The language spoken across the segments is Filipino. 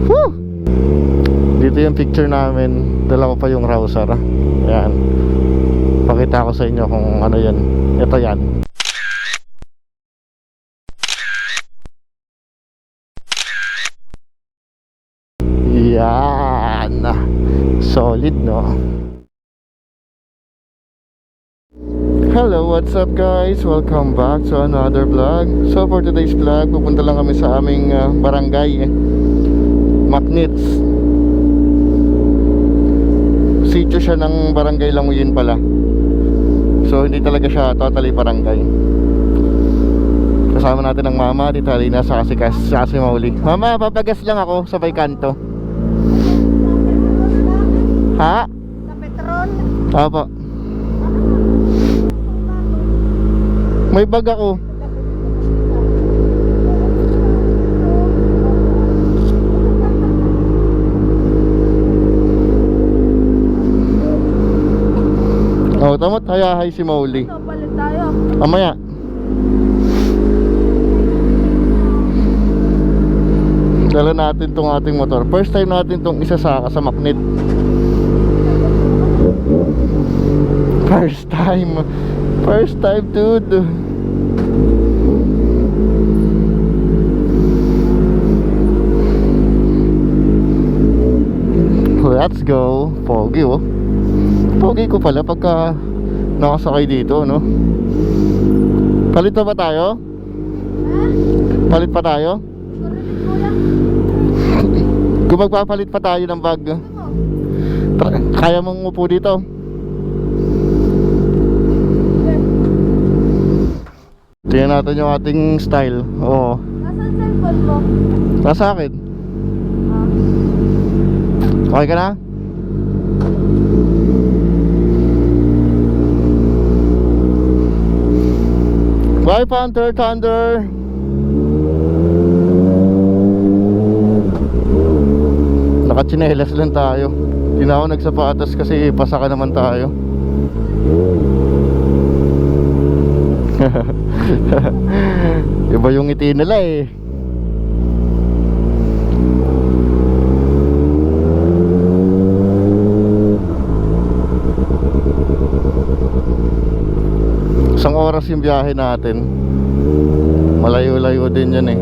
Woo! Dito yung picture namin. Dala ko pa yung rouser. Ayan. Pakita ko sa inyo kung ano yan. Ito yan. Yan. Solid, no? Hello, what's up guys? Welcome back to another vlog. So for today's vlog, pupunta lang kami sa aming barangay, Macnitz. Sitio siya ng barangay Languyin pala. So hindi talaga siya totally barangay. Kasama natin ang mama, Tita Alina, sa si Mauli. Mama, papagas lang ako sa may kanto. Ha? Sa Petron. Opo. May bag ako. Oh, tamot hayahay si Mauli. So, palit tayo. Amaya. Dala natin tong ating motor. First time natin tong isasaka sa Macnitz. First time. First time, dude. Let's go. Pogi, oh. Pogi ko pala pagka nakasakay dito, no? Palit pa ba tayo? Palit pa tayo? Kung magpapalit pa tayo ng bag, kaya mong upo dito? Tingnan natin yung ating style. Oo. Nasaan cellphone mo? Nasa akin. Okay ka na? Bye, Panther Thunder. Nakachinelas lang tayo. Hindi na ako nagsapatos kasi pasaka naman tayo. Iba yung ngiti nila eh. Isang oras yung biyahe natin. Malayo-layo din yan eh.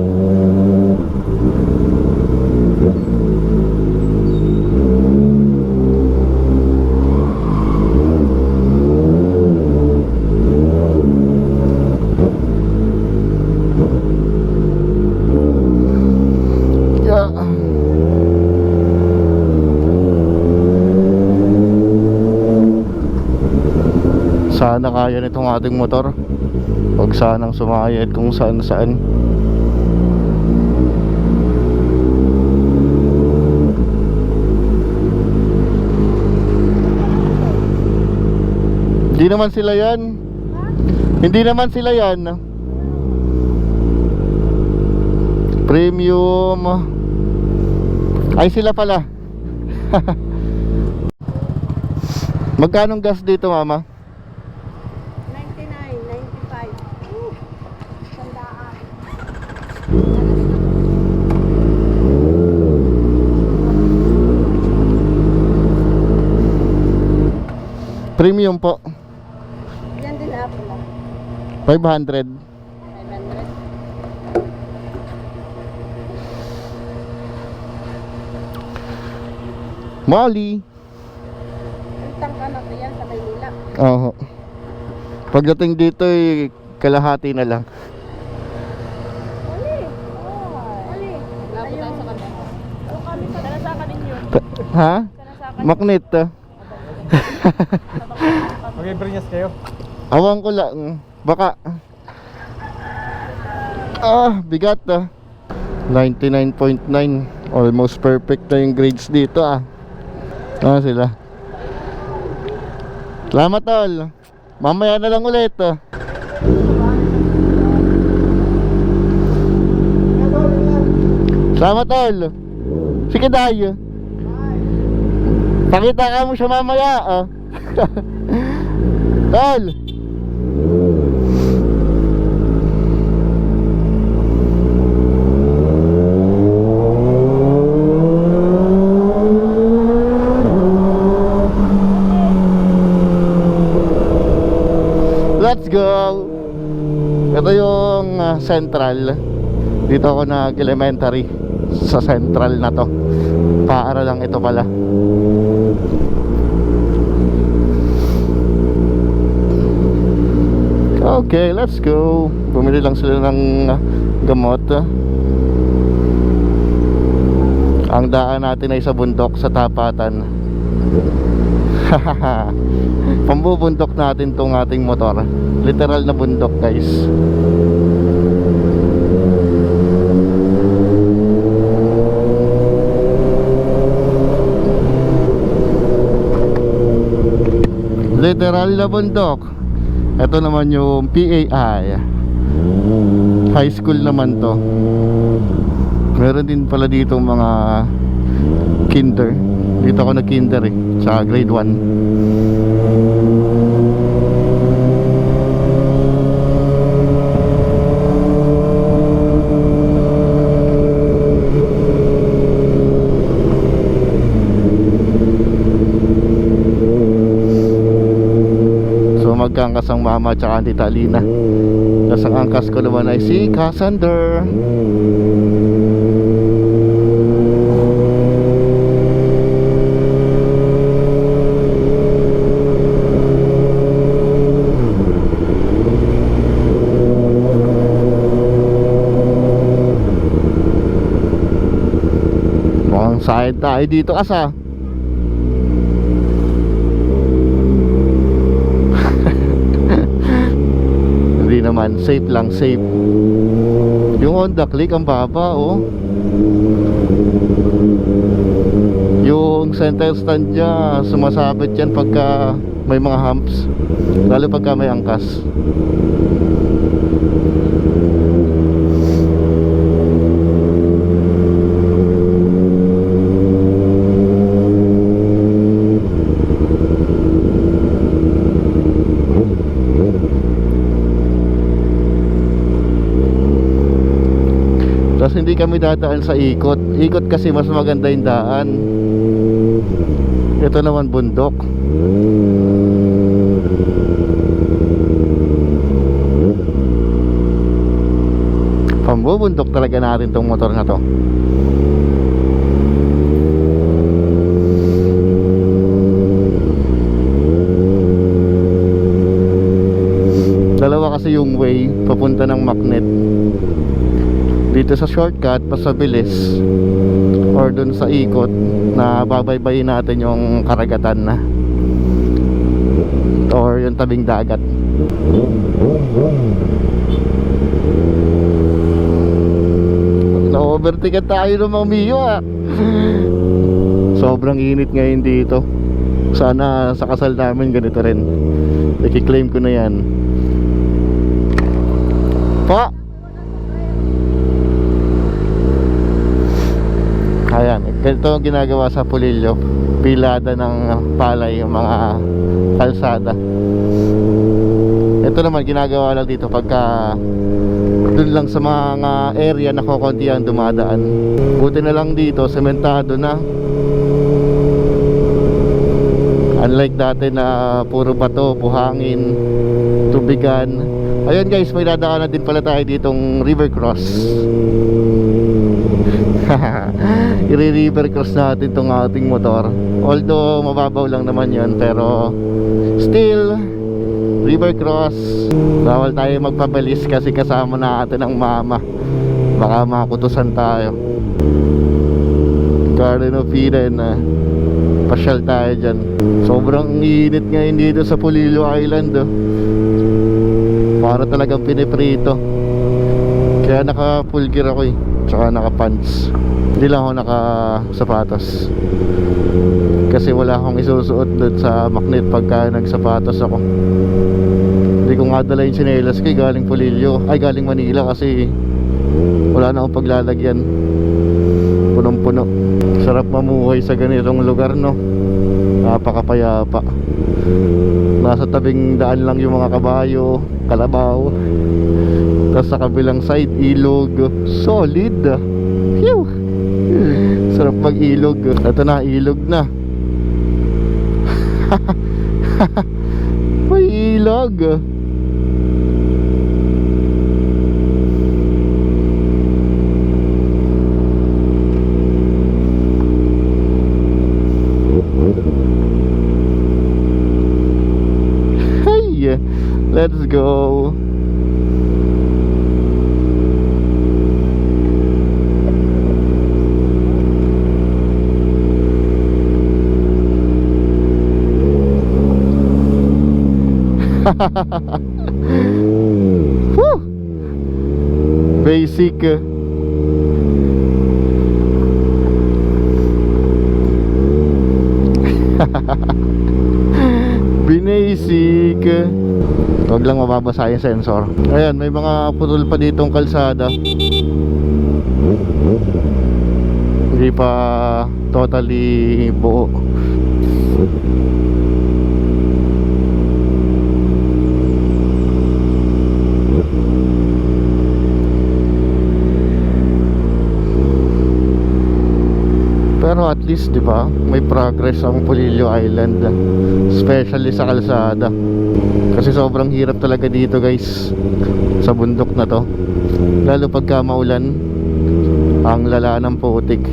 Sana kaya nitong ating motor. Huwag sanang sumayad kung saan saan. Hindi naman sila yan. Hindi naman sila yan. Premium. Ay sila pala. Magkano gas dito, mama? 95. Sandaan. Premium po. Yan din Apple. 500. 500. Molly. Utang ka na yan sa Maynila. Oo. Pagdating dito eh, kalahati na lang. Oli. Oli. Labo tayo sa kanila. O kami sa kanasaka ninyo. Ha? Kanasaka. Macnitz. Mag-iberinyas kayo? Awang ko lang. Baka. Bigat 99.9. Almost perfect na yung grades dito sila. Salamat tol. Mamaya na lang ulit Salamat tol. Sige tayo. Pakita ka mo siya mamaya Tol. Let's go! Ito yung Central. Dito ako nag-elementary sa Central na to. Paara lang ito pala. Okay, let's go. Bumili lang sila ng gamot. Ang daan natin ay sa bundok, sa tapatan. Pambubundok natin tong ating motor. Literal na bundok, guys. Literal na bundok. Ito naman yung PAI. High school naman to. Meron din pala dito mga kinder. Dito ako nag-kinder sa grade 1. Magkangkas ang mama at saka Tita Lina. Tapos ang angkas ko naman ay si Cassander. Mukhang side tayo dito asa. Hindi naman, safe lang, safe. Yung Honda Click ang baba, oh. Yung center stand niya, sumasabit yan pagka may mga humps, lalo pagka may angkas. Tapos hindi kami dadaan sa ikot. Ikot kasi mas maganda yung daan. Ito naman bundok. Pambubundok talaga natin tong motor na to. Dalawa kasi yung way papunta ng Magnet. Dito sa shortcut mas mabilis, or dun sa ikot na babaybayin natin yung karagatan na, or yung tabing dagat. Na-overtaken tayo ng mga Mio ah. Sobrang init ngayon dito. Sana sa kasal namin ganito rin. I-claim ko na yan. Pa! Ayan, ganito ang ginagawa sa Pulilio. Pilada ng palay yung mga kalsada. Ito naman ginagawa lang dito pagka dun lang sa mga area na kukunti ang dumadaan. Buti na lang dito, sementado na. Unlike dati na puro bato, buhangin, tubigan. Ayun guys, may dadaanan din pala tayo ditong river cross. I-river cross natin tong ating motor. Although mababaw lang naman yun, pero still river cross. Bawal tayo magpabalis kasi kasama natin ang mama. Baka makutusan tayo. Garden of Eden, pasyal tayo dyan. Sobrang init ngayon dito sa Pulilio Island, oh. Para talagang piniprito. Kaya naka full gear ako tsaka naka pants. Hindi lang ako naka sapatos kasi wala akong isusuot doon sa Magnet pagka nagsapatos ako. Hindi ko nga dala yung tsinelas ko galing Pulilio, ay galing Manila, kasi wala na akong paglalagyan. Punong puno. Sarap mamuhay sa ganitong lugar, no? Napakapayapa. Nasa tabing daan lang yung mga kabayo, kalabaw. Tapos sa kabilang side, ilog. Solid. Phew! Sarap mag-ilog. Ito na, ilog na. May ilog. Let's go. Woo! Basic. Binasic. Huwag lang mababasa yung sensor. Ayan, may mga putol pa ditong kalsada. Hindi pa totally buo. Pero at least, di ba, may progress ang Polillo Island, especially sa kalsada. Kasi sobrang hirap talaga dito, guys, sa bundok na to. Lalo pagka maulan, ang lala ng putik.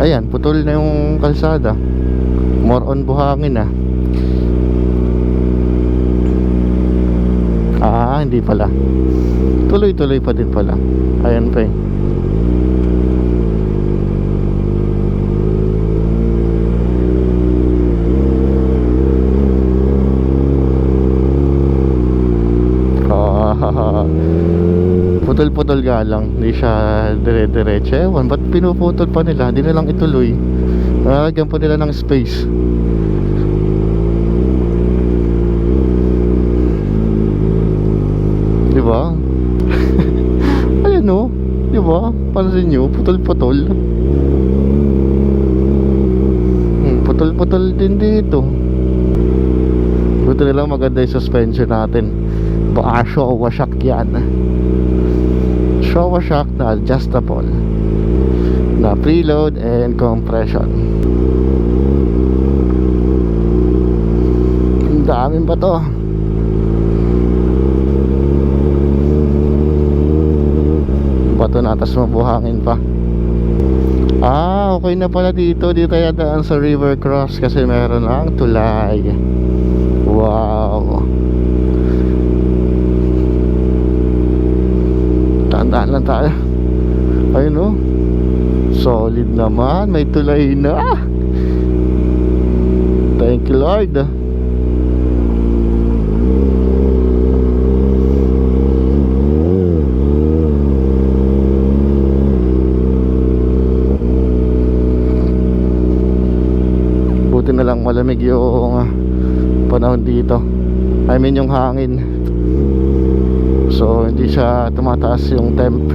Ayan, putol na yung kalsada. More on buhangin na. Hindi pala. Tuloy-tuloy pa din pala. Ayan pa eh. Putol-putol nga lang. Hindi siya dire-diretso. Ewan, ba't pinuputol pa nila? Hindi na lang ituloy. Lagyan po nila ng space. Diba? Ayan o. Diba? Pansin nyo, putol-putol. Putol-putol din dito. Buti na lang maganda yung suspension natin. Baka Showa shock yan. Showa shock na adjustable, na preload and compression. Ang daming ba to? Bato na, tas mabuhangin pa. Okay na pala dito. Dito tayo daan sa river cross kasi meron ang tulay. Wow. Tandaan lang tayo. Ayun o. Solid naman. May tulay na. Thank you, Lord. Buti na lang malamig yung panahon dito. I mean yung hangin. So hindi siya tumataas yung temp.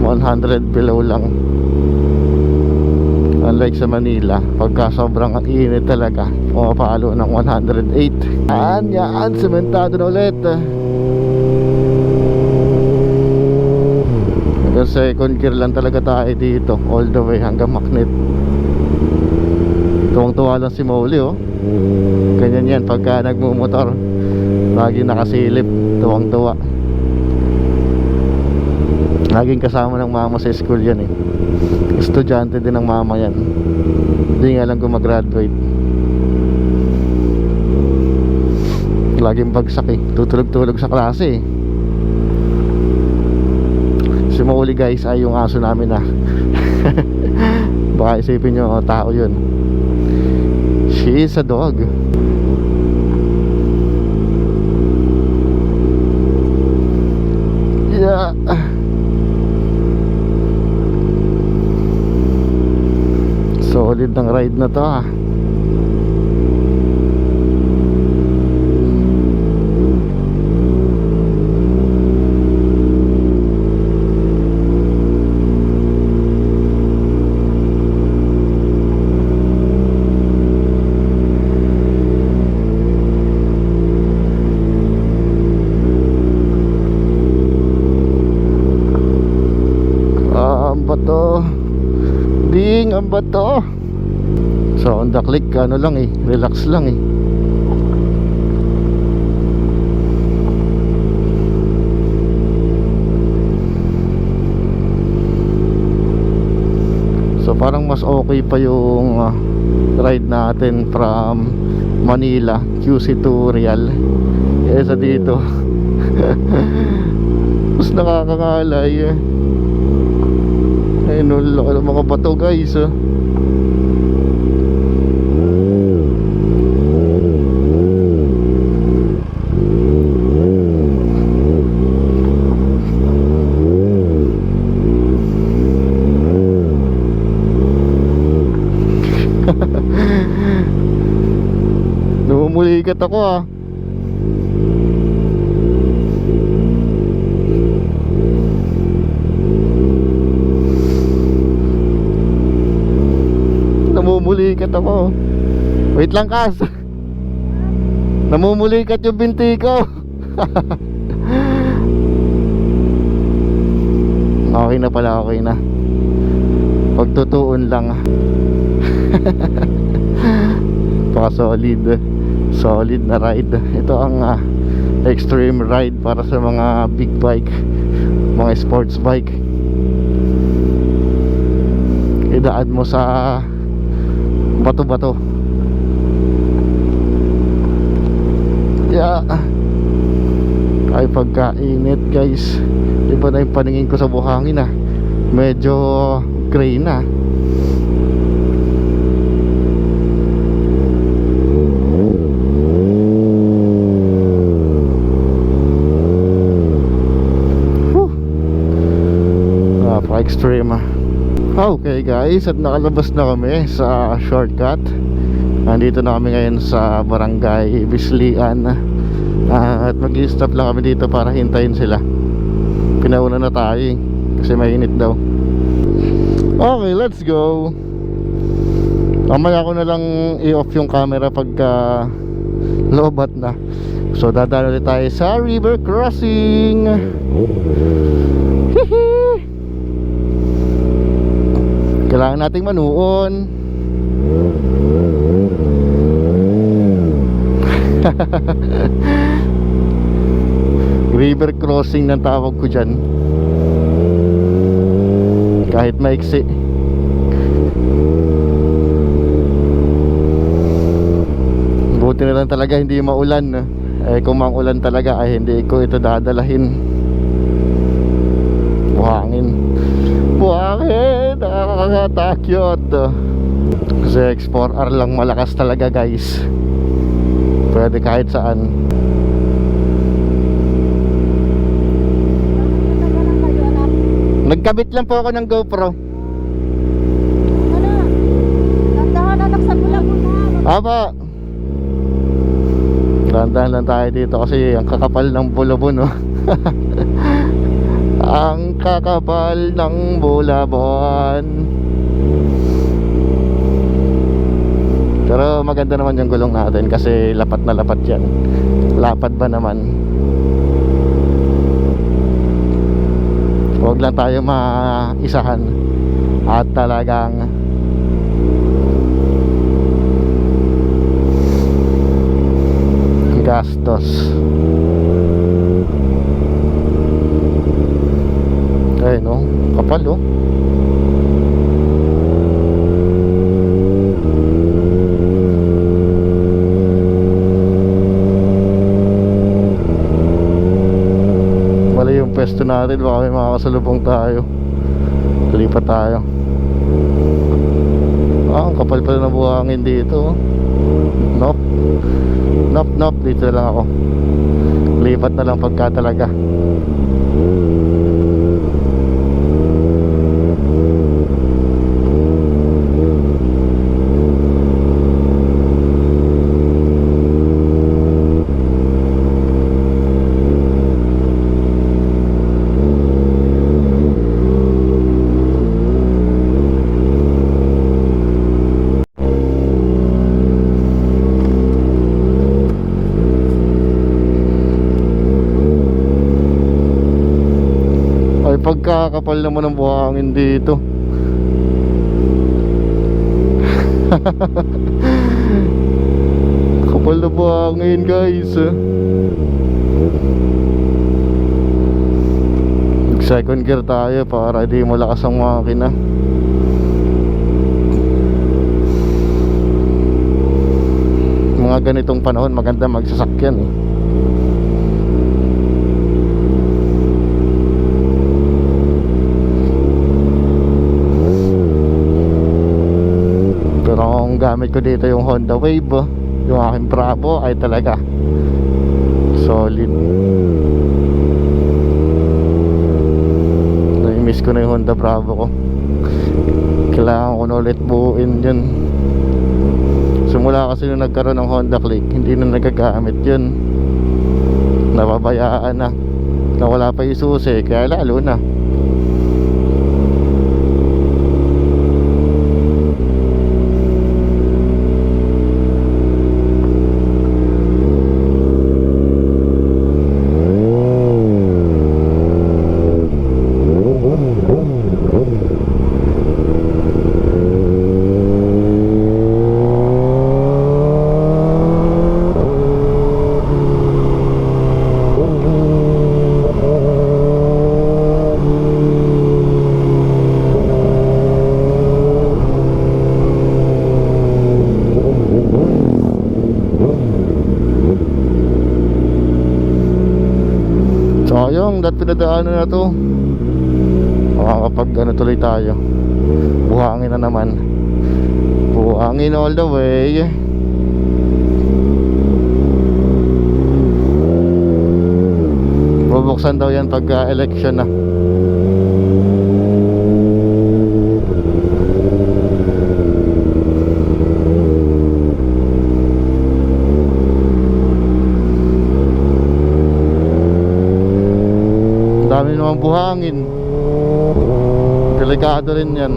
100 below lang. Unlike sa Manila, pagka sobrang init talaga, pumapalo ng 108. Yan, sementado na ulit. Hanggang second gear lang talaga tayo dito, all the way hanggang Maknet. Tuwang-tuwa lang si Molly, oh. Ganyan yan pagka nagmumotor, lagi nakasilip, tuwang-tuwa. Laging kasama ng mama sa school yan eh. Estudyante din ng mama yan. Hindi nga lang gumagraduate. Laging bagsak eh. Tutulog-tulog sa klase eh. Si Molly, guys, ay yung aso namin ah. Baka isipin nyo, oh, tao yun. She is a dog. Yeah. Solid ng ride na to ah. Ang bato. Ding, ang bato. So on the click, ano lang eh, relax lang eh. Parang mas okay pa yung ride natin from Manila, QC to Real kaysa dito. Mas nakakangalay eh. Ayun, laki ng mga bato guys ah. Namumulikat ako ah. Namumulikat ako. Wait lang Kas. Namumulikat yung binti ko. Okay na pala, okay na. Pagtutuon lang. Paka solid na ride. Ito ang extreme ride para sa mga big bike, mga sports bike. Idaan mo sa bato-bato. Yeah. Ay pagkainit guys. Iba na yung paningin ko sa buhangin ah. Medyo gray na. Extreme ah. Okay guys, at nakalabas na kami sa shortcut. Nandito na kami ngayon sa Barangay Bislian. At mag-i-stop lang kami dito para hintayin sila. Pinauna na tayo eh, kasi mainit daw. Okay, let's go. Mamaya ko na lang i-off yung camera pagka lobat na. So dadaan ulit tayo sa river crossing. Hihi. Kailangan nating manuon. River crossing ng tawag ko dyan. Kahit maiksi. Buti na lang talaga hindi maulan. Eh kung maulan talaga ay hindi ko ito dadalahin. Buhangin. Buhangin, nakakatakyot. Kasi X4R lang malakas talaga guys. Pwede kahit saan. Nagkabit lang po ako ng GoPro. Ano? Nandahan anak sa bulabon na. Aba. Dahan-dahan lang tayo dito kasi ang kakapal ng bulabon, no? Ang kakapal ng bulabon. Pero maganda naman yung gulong natin kasi lapat na lapat yan. Lapad ba naman? Huwag lang tayo maisahan. At talagang gastos. Ay no, kapal oh. Mali yung pwesto natin, baka may makakasalubong tayo. Lipat tayo. Ang kapal pala ng buhangin dito. Nope. Nope, dito lang ako. Lipat na lang pagka talaga. Pagkakapal naman ng buhangin dito. Kapal na buhangin guys. Second gear tayo para di malakas ang makina. ganitong panahon maganda magsasakyan eh. Pero ang gamit ko dito yung Honda Wave, yung aking Bravo ay talaga solid. Nai-miss ko na yung Honda Bravo ko. Kailangan ko na ulit buuin yun. Simula kasi nung nagkaroon ng Honda Click, hindi na nagagamit yun. Napabayaan na. Nawala pa yung susi, kaya lalo na. Sayang, dahil pinadaanan na to. Makakapag ano tuloy tayo. Buhangin na naman. Buhangin all the way. Bubuksan daw yan pag election na. Dami namang buhangin. Delikado rin yan.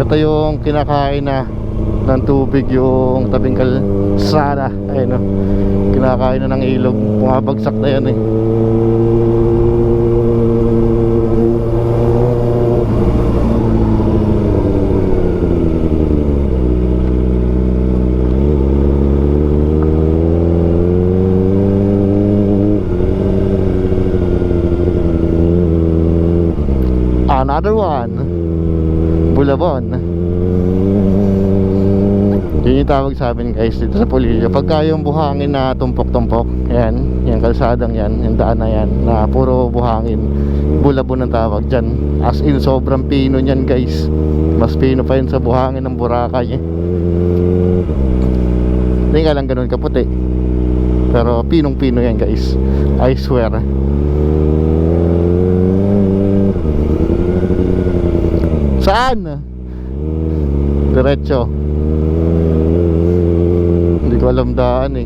Ito yung kinakain na ng tubig, yung tabing kalsada. Ayun o, kinakain na ng ilog. Pumabagsak na yan eh. Another one, Bulabon. Yun yung tawag sa amin guys dito sa Polillo. Pagka yung buhangin na tumpok-tumpok, yan, yung kalsadang yan, yung daan na yan, na puro buhangin, Bulabon ang tawag dyan. As in, sobrang pino nyan guys. Mas pino pa yun sa buhangin ng Boracay eh. Hindi nga lang ganun kaputi, pero pinong-pino yan guys, I swear. Saan? Diretso. Hindi ko alam daan eh.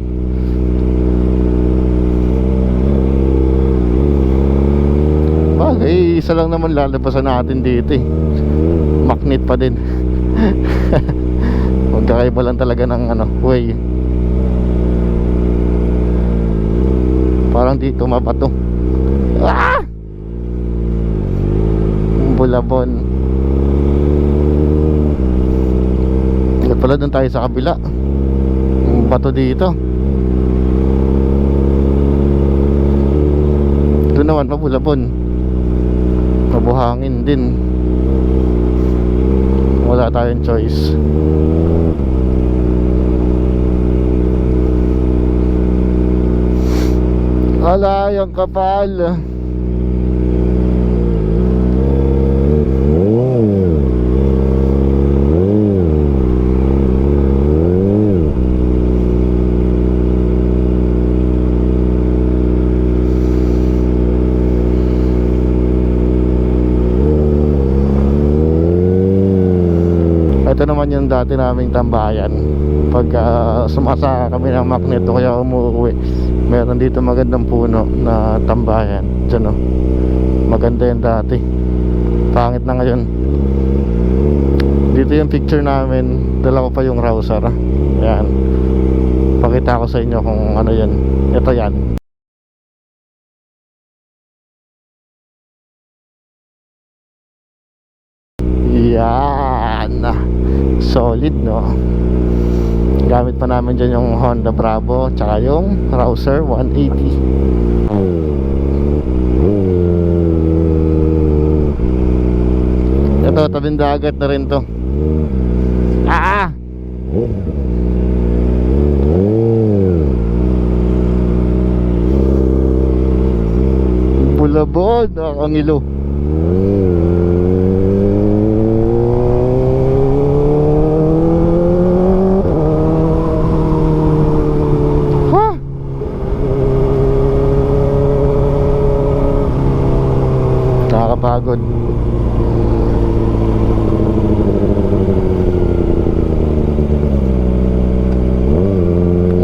Bagay, isa lang naman lalabasan natin dito eh. Magnet pa din. Magkakaiba lang talaga ng ano, way. Parang dito mabato. Ah! Bulabon. Pala doon tayo sa kabila. Yung bato dito. Doon naman Bulabon. Mabuhangin din. Wala tayong choice. Wala yung kapal. Ito naman yung dati naming tambayan. Pag sumasa kami ng Magnet o kaya umuwi, meron dito magandang puno na tambayan. Diyan o, maganda yung dati. Pangit na ngayon. Dito yung picture namin. Dala ko pa yung rouser. Ayan, pakita ko sa inyo kung ano yan. Ito yan. Yan. Solid, no? Gamit pa namin dyan yung Honda Bravo tsaka yung Rouser 180. Ito, tabing dagat na rin to. Bulabog, nakakangilo. Nakakapagod.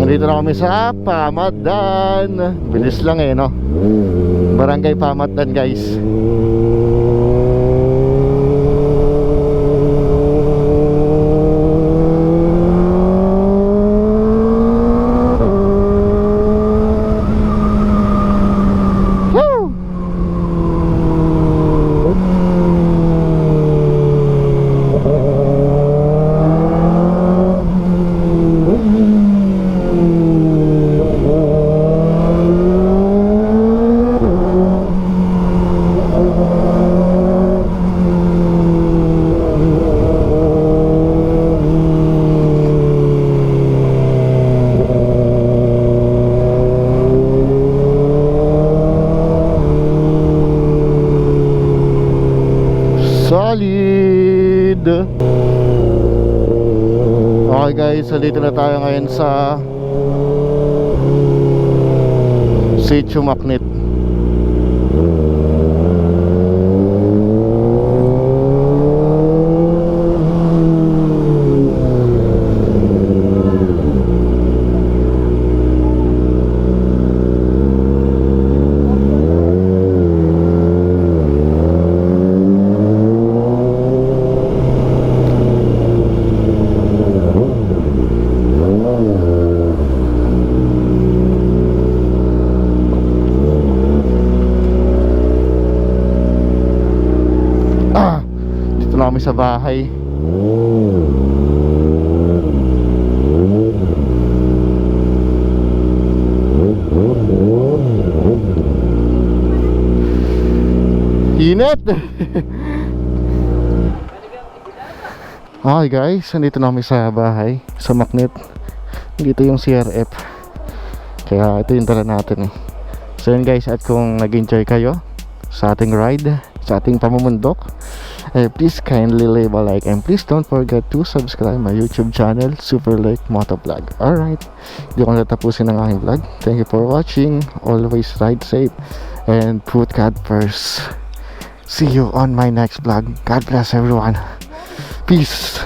Nandito na kami sa Pamadan. Bilis lang eh, no? Barangay Pamadan, guys. Solid. Okay guys, so dito na tayo ngayon sa Sitio Macnit. Dito na kami sa bahay. Init. Okay guys, nandito na kami sa bahay, sa Macnit. Dito yung CRF. Kaya ito yung dala natin eh. So yun guys, at kung nag-enjoy kayo sa ating ride, sa ating pamumundok, please kindly leave a like and please don't forget to subscribe my YouTube channel, Super Lake Motovlog. Alright, hindi ko natapusin ang aking vlog. Thank you for watching. Always ride safe and put God first. See you on my next vlog. God bless everyone. Peace.